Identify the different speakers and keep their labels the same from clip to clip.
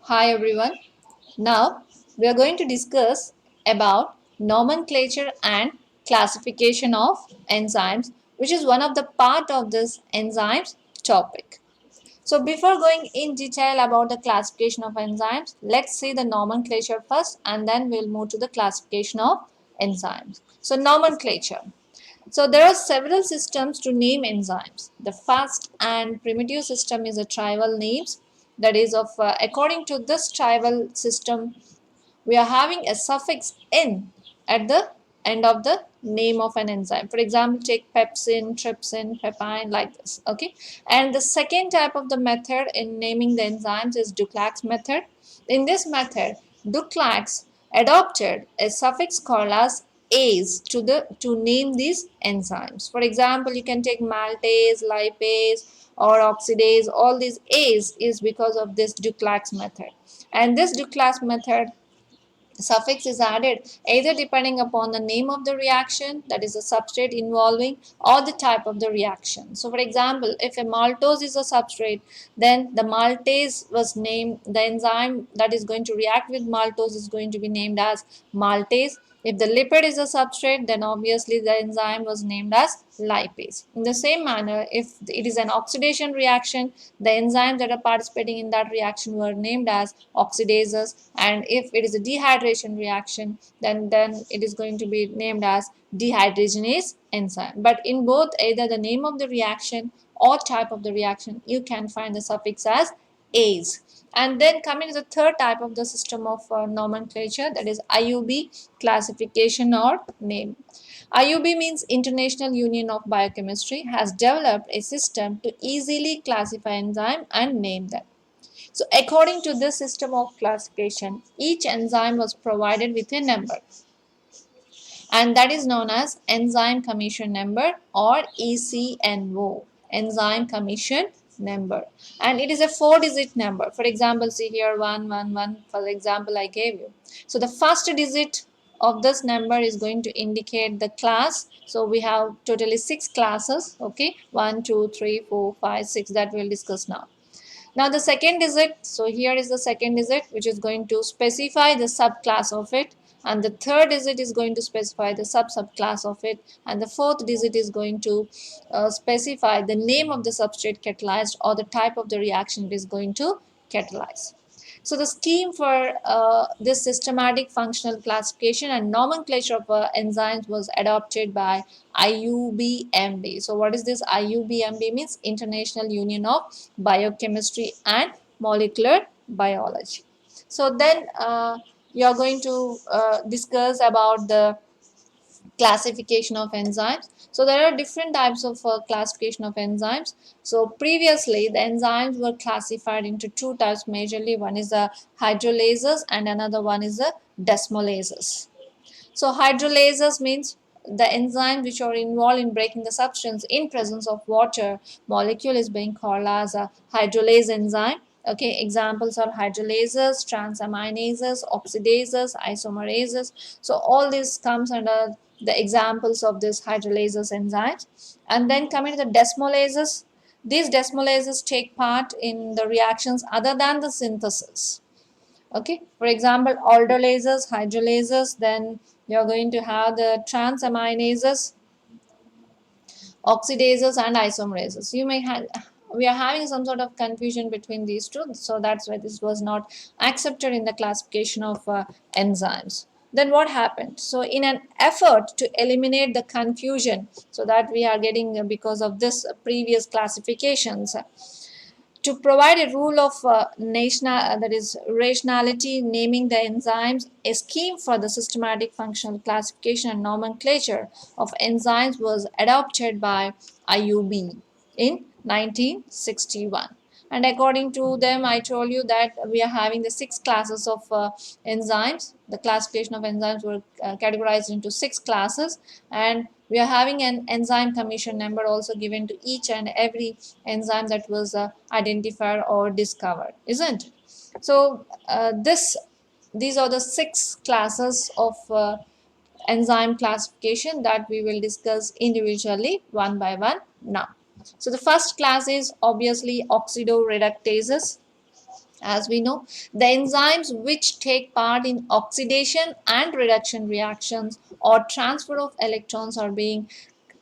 Speaker 1: Hi everyone. Now we are going to discuss about nomenclature and classification of enzymes, which is one of the part of this enzymes topic. So before going in detail about the classification of enzymes, let's see the nomenclature first and then we'll move to the classification of enzymes. So nomenclature. So there are several systems to name enzymes. The first and primitive system is a tribal names. That is of according to this tribal system, we are having a suffix "in" at the end of the name of an enzyme. For example, take pepsin, trypsin, pepine, like this. Okay. And the second type of the method in naming the enzymes is Dulac method. In this method, Dulac adopted a suffix called as ase to name these enzymes. For example, you can take maltase, lipase, or oxidase. All these ase is because of this Dulac method. And this Dulac method suffix is added either depending upon the name of the reaction, that is a substrate involving, or the type of the reaction. So for example, if a maltose is a substrate, then the maltase was named, the enzyme that is going to react with maltose is going to be named as maltase. If the lipid is a substrate, then obviously the enzyme was named as lipase. In the same manner, if it is an oxidation reaction, the enzymes that are participating in that reaction were named as oxidases, and if it is a dehydration reaction, then it is going to be named as dehydrogenase enzyme. But in both, either the name of the reaction or type of the reaction, you can find the suffix as ase. And then coming to the third type of the system of nomenclature, that is IUB, classification or name. IUB means International Union of Biochemistry has developed a system to easily classify enzyme and name them. So according to this system of classification, each enzyme was provided with a number, and that is known as enzyme commission number or ECNO, enzyme commission number, and it is a 4-digit number. For example, see here 111 for the example I gave you. So the first digit of this number is going to indicate the class. So we have totally 6 classes. Okay, 1 2 3 4 5 6 that we'll discuss now. Now the second digit, so here is the second digit which is going to specify the subclass of it, and the third digit is going to specify the subclass of it, and the fourth digit is going to specify the name of the substrate catalyzed or the type of the reaction it is going to catalyze. So the scheme for this systematic functional classification and nomenclature of enzymes was adopted by IUBMB. So what is this IUBMB means? International Union of Biochemistry and Molecular Biology. So then you are going to discuss about the classification of enzymes. So there are different types of classification of enzymes. So previously the enzymes were classified into two types majorly. One is the hydrolases and another one is the desmolases. So hydrolases means the enzymes which are involved in breaking the substance in presence of water molecule is being called as a hydrolase enzyme. Okay, examples are hydrolases, transaminases, oxidases, isomerases. So all this comes under the examples of this hydrolases enzymes. And then coming to the desmolases, these desmolases take part in the reactions other than the synthesis. Okay, for example, aldolases, hydrolases, then you're going to have the transaminases, oxidases, and isomerases. You may have, we are having some sort of confusion between these two, so that's why this was not accepted in the classification of enzymes. Then what happened? So in an effort to eliminate the confusion, so that we are getting because of this previous classifications, to provide a rule of that is rationality naming the enzymes, a scheme for the systematic functional classification and nomenclature of enzymes was adopted by IUB in 1961. And according to them, I told you that we are having the 6 classes of enzymes. The classification of enzymes were categorized into 6 classes, and we are having an enzyme commission number also given to each and every enzyme that was identified or discovered, isn't it? So these are the 6 classes of enzyme classification that we will discuss individually one by one now. So the first class is obviously oxidoreductases. As we know, the enzymes which take part in oxidation and reduction reactions or transfer of electrons are being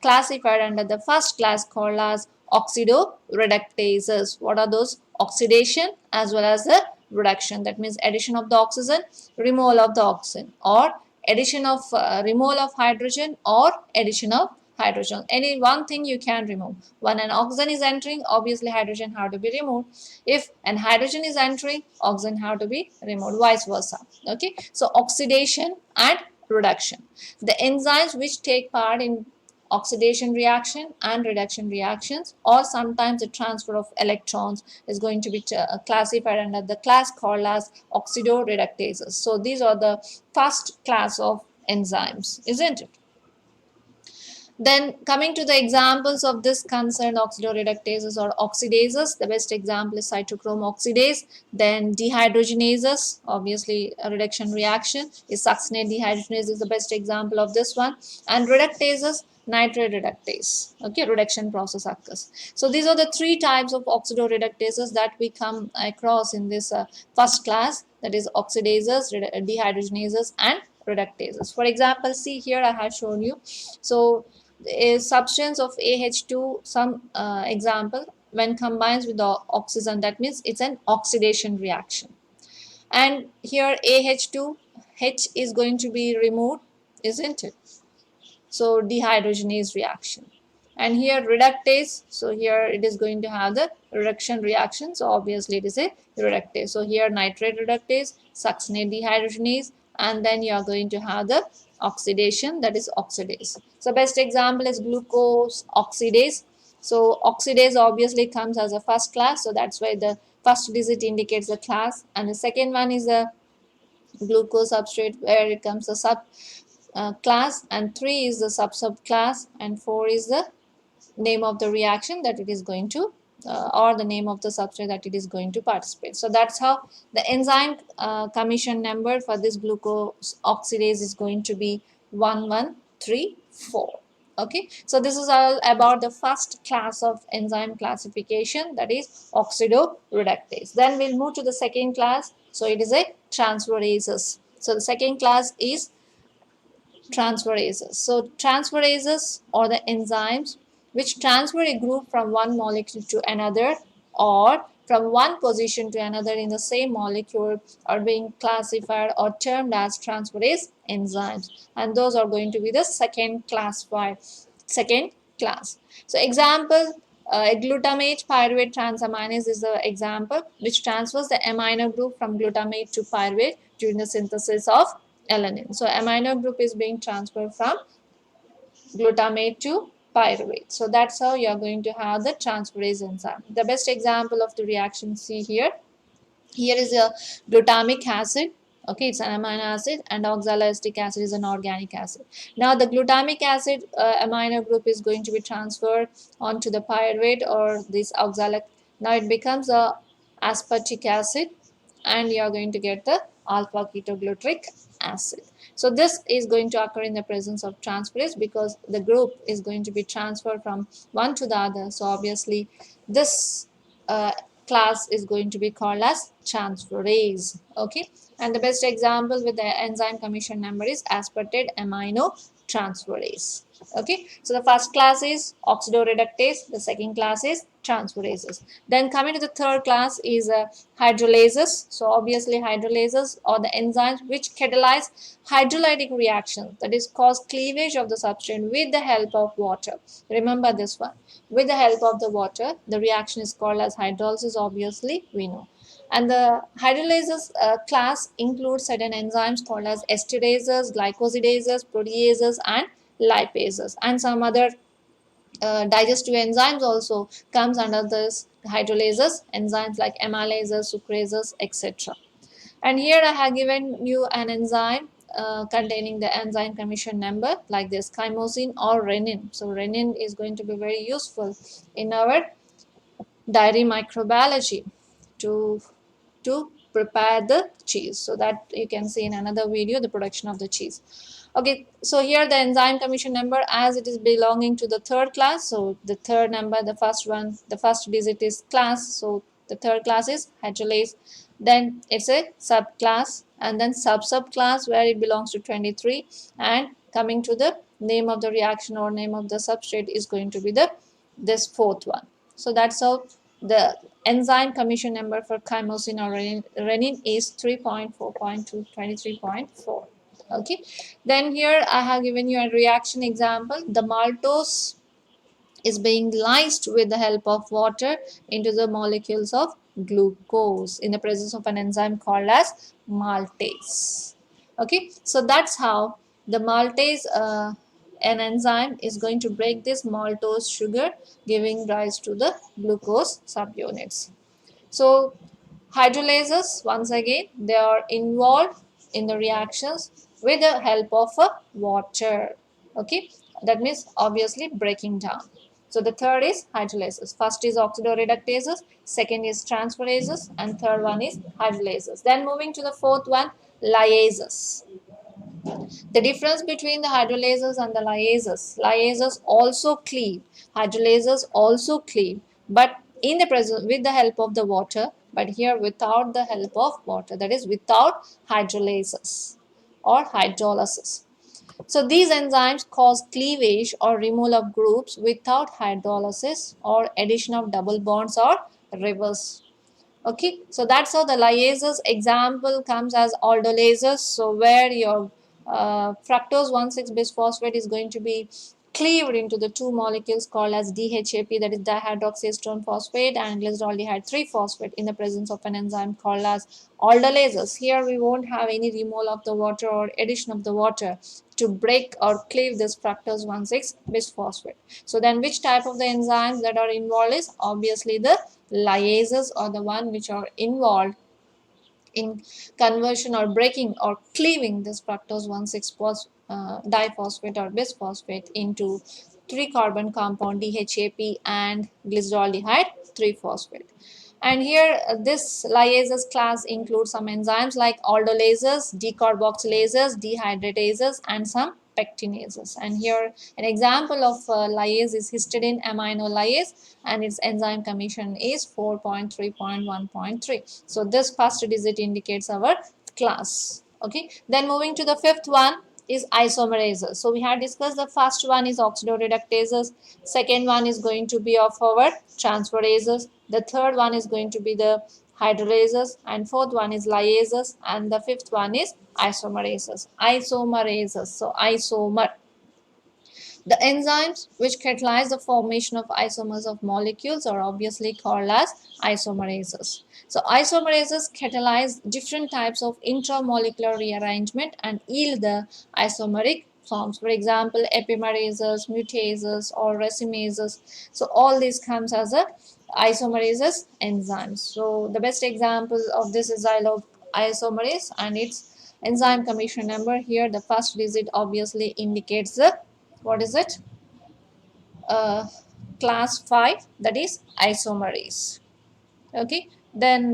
Speaker 1: classified under the first class called as oxidoreductases. What are those? Oxidation as well as the reduction. That means addition of the oxygen, removal of the oxygen, or addition of removal of hydrogen, or addition of hydrogen. Any one thing you can remove. When an oxygen is entering, obviously hydrogen have to be removed. If an hydrogen is entering, oxygen have to be removed, vice versa. Okay, so oxidation and reduction. The enzymes which take part in oxidation reaction and reduction reactions, or sometimes the transfer of electrons, is going to be classified under the class called as oxidoreductases. So these are the first class of enzymes, isn't it? Then coming to the examples of this concerned oxidoreductases or oxidases, the best example is cytochrome oxidase. Then dehydrogenases, obviously a reduction reaction is succinate dehydrogenase is the best example of this one. And reductases, nitrate reductase. Okay, reduction process occurs. So these are the three types of oxidoreductases that we come across in this first class, that is oxidases, dehydrogenases, and reductases. For example, see here I have shown you. So a substance of AH2, some example, when combines with the oxygen, that means it's an oxidation reaction. And here AH2, H is going to be removed, isn't it? So dehydrogenase reaction. And here reductase, so here it is going to have the reduction reaction, so obviously it is a reductase. So here nitrate reductase, succinate dehydrogenase, and then you are going to have the oxidation, that is oxidase. So best example is glucose oxidase. So oxidase obviously comes as a first class, so that's why the first digit indicates the class, and the second one is the glucose substrate where it comes the sub class, and 3 is the subclass, and 4 is the name of the reaction that it is going to or the name of the substrate that it is going to participate. So that's how the enzyme commission number for this glucose oxidase is going to be 1134. Okay, so this is all about the first class of enzyme classification, that is oxidoreductase. Then we'll move to the second class. So it is a transferases. So the second class is transferases. So transferases are the enzymes which transfer a group from one molecule to another or from one position to another in the same molecule are being classified or termed as transferase enzymes, and those are going to be the second class. So example, a glutamate pyruvate transaminase is the example which transfers the amino group from glutamate to pyruvate during the synthesis of alanine. So amino group is being transferred from glutamate to pyruvate. So that's how you are going to have the transferase enzyme. The best example of the reaction, see here. Here is a glutamic acid. Okay, it's an amino acid, and oxaloacetic acid is an organic acid. Now the glutamic acid amino group is going to be transferred onto the pyruvate or this oxalic. Now it becomes a aspartic acid, and you are going to get the alpha ketoglutric acid. So this is going to occur in the presence of transferase because the group is going to be transferred from one to the other. So obviously this class is going to be called as transferase. Okay, and the best example with the enzyme commission number is aspartate amino transferase. Okay, so the first class is oxidoreductase, the second class is transferases. Then coming to the third class is hydrolases. So obviously hydrolases are the enzymes which catalyze hydrolytic reactions, that is cause cleavage of the substrate with the help of water. Remember this one, with the help of the water, the reaction is called as hydrolysis, obviously we know. And the hydrolases class includes certain enzymes called as esterases, glycosidases, proteases, and lipases, and some other digestive enzymes also comes under this hydrolases enzymes like amylases, sucrases, etc. And here I have given you an enzyme containing the enzyme commission number like this, chymosin or renin. So renin is going to be very useful in our dairy microbiology to prepare the cheese, so that you can see in another video the production of the cheese. Okay, so here the enzyme commission number, as it is belonging to the third class, so the third number, the first one, the first digit is class, so The third class is hydrolase. Then it's a subclass, and then subclass where it belongs to 23. And coming to the name of the reaction or name of the substrate is going to be the this fourth one. So that's how the enzyme commission number for chymosin or renin is 3.4.223.4. Okay, then here I have given you a reaction example. The maltose is being lysed with the help of water into the molecules of glucose in the presence of an enzyme called as maltase. Okay, so that's how the maltase, an enzyme is going to break this maltose sugar, giving rise to the glucose subunits. So hydrolases, once again, they are involved in the reactions with the help of water. Okay, that means obviously breaking down. So the third is hydrolases. First is oxidoreductases, second is transferases, and third one is hydrolases. Then moving to the fourth one, lyases. The difference between the hydrolases and the lyases also cleave. Hydrolases also cleave, but in the present with the help of the water, but here without the help of water, that is without hydrolases or hydrolysis. So these enzymes cause cleavage or removal of groups without hydrolysis or addition of double bonds or reverse. Okay, so that's how the lyases example comes as aldolases. So where your fructose 1,6 bisphosphate is going to be cleaved into the two molecules called as DHAP, that is dihydroxyacetone phosphate, and glyceraldehyde 3-phosphate in the presence of an enzyme called as aldolases. Here we won't have any removal of the water or addition of the water to break or cleave this fructose 1,6 bisphosphate. So then which type of the enzymes that are involved is obviously the lyases, or the one which are involved in conversion or breaking or cleaving this fructose 1,6 diphosphate or bisphosphate into 3-carbon compound DHAP and glyceraldehyde 3-phosphate. And here this lyases class includes some enzymes like aldolases, decarboxylases, dehydratases, and some pectinases. And here an example of lyase is histidine aminolyase, and its enzyme commission is 4.3.1.3. So this first digit indicates our class. Okay, then moving to the fifth one is isomerases. So we have discussed the first one is oxidoreductases, second one is going to be of our transferases, the third one is going to be the hydrolases, and fourth one is lyases, and the fifth one is isomerases. So isomer, the enzymes which catalyze the formation of isomers of molecules are obviously called as isomerases. So isomerases catalyze different types of intramolecular rearrangement and yield the isomeric forms. For example, epimerases, mutases, or racemases. So all these comes as a isomerases enzymes. So the best example of this is isomerase and its enzyme commission number. Here the first digit obviously indicates the, what is it, uh, class 5, that is isomerase. Okay, then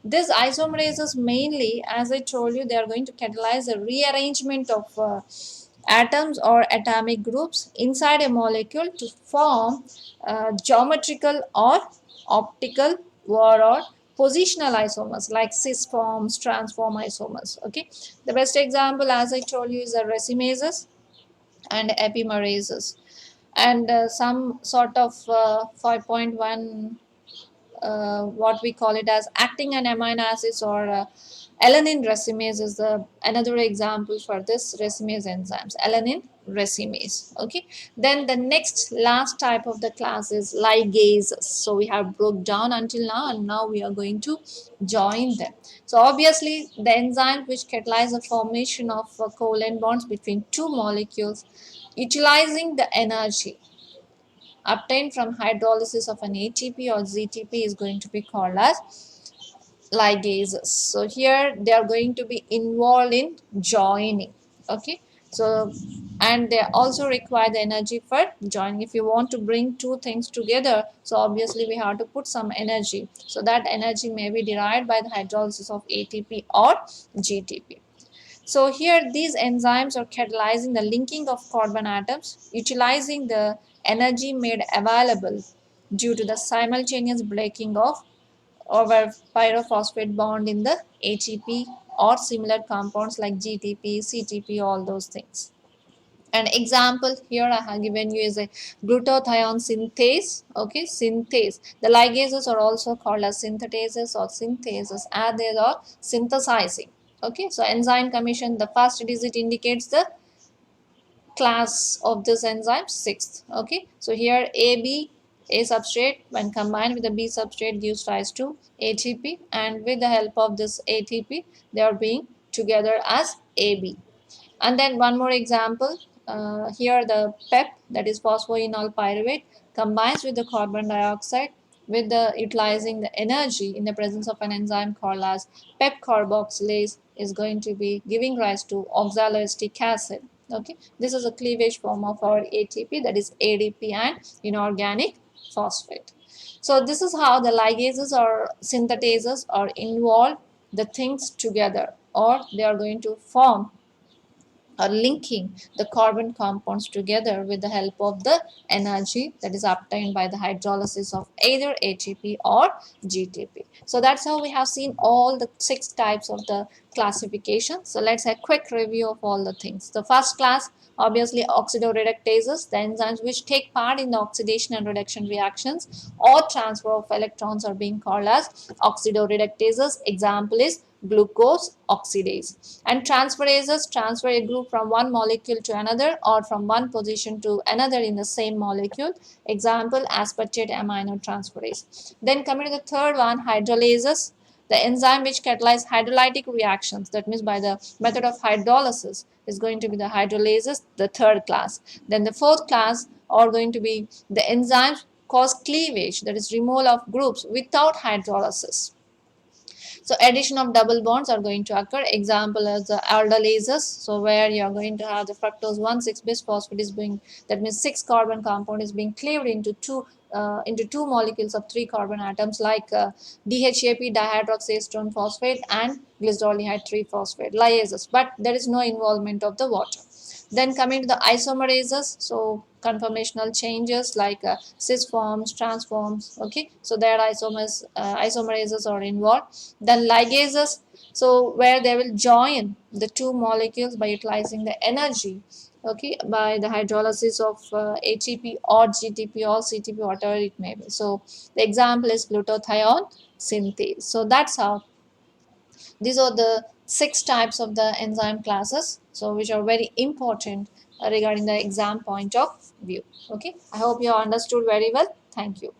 Speaker 1: this isomerases mainly, as I told you, they are going to catalyze the rearrangement of atoms or atomic groups inside a molecule to form geometrical or optical or positional isomers like cis forms, transform isomers. Okay, the best example, as I told you, is the racemases and epimerases, and some sort of 5.1, what we call it as acting and amino acids, or alanine racemase is the another example for this racemase enzymes, alanine racemase. Okay, then the next last type of the class is ligases. So we have broke down until now, and now we are going to join them. So obviously the enzymes which catalyze the formation of covalent bonds between two molecules utilizing the energy obtained from hydrolysis of an ATP or ZTP is going to be called as ligases. So here they are going to be involved in joining. Okay, so and they also require the energy for joining. If you want to bring two things together, so obviously we have to put some energy. So that energy may be derived by the hydrolysis of ATP or GTP. So here these enzymes are catalyzing the linking of carbon atoms, utilizing the energy made available due to the simultaneous breaking of over pyrophosphate bond in the ATP or similar compounds like GTP, CTP, all those things. An example here I have given you is a glutathione synthase. Okay, synthase. The ligases are also called as synthetases or synthases as they are synthesizing. Okay, so enzyme commission, the first digit indicates the class of this enzyme, sixth. Okay, so here A substrate when combined with the B substrate gives rise to ATP, and with the help of this ATP they are being together as AB. And then one more example, here the PEP, that is phosphoenol pyruvate, combines with the carbon dioxide with the utilizing the energy in the presence of an enzyme called as PEP carboxylase is going to be giving rise to oxaloacetic acid. Okay, this is a cleavage form of our ATP, that is ADP and inorganic phosphate. So this is how the ligases or synthetases are involved the things together, or they are going to form or linking the carbon compounds together with the help of the energy that is obtained by the hydrolysis of either ATP or GTP. So that's how we have seen all the 6 types of the classification. So let's have a quick review of all the things. The first class, obviously oxidoreductases, the enzymes which take part in the oxidation and reduction reactions or transfer of electrons are being called as oxidoreductases. Example is glucose oxidase. And transferases transfer a group from one molecule to another or from one position to another in the same molecule. Example, aspartate aminotransferase. Then coming to the third one, hydrolases, the enzyme which catalyze hydrolytic reactions, that means by the method of hydrolysis, is going to be the hydrolases, the third class. Then the fourth class are going to be the enzymes cause cleavage, that is removal of groups without hydrolysis. So addition of double bonds are going to occur. Example as the aldolases. So where you are going to have the fructose 1,6-bis phosphate is being, that means 6 carbon compound is being cleaved into two molecules of 3 carbon atoms like DHAP dihydroxyacetone phosphate and glyceroldehyde 3-phosphate liases. But there is no involvement of the water. Then coming to the isomerases, so conformational changes like cis forms, trans forms. Okay, so there isomerases are involved. Then ligases, so where they will join the two molecules by utilizing the energy, okay, by the hydrolysis of ATP or GTP or CTP, whatever it may be. So the example is glutathione synthase. So that's how these are the 6 types of the enzyme classes, so which are very important regarding the exam point of view. Okay, I hope you understood very well. Thank you.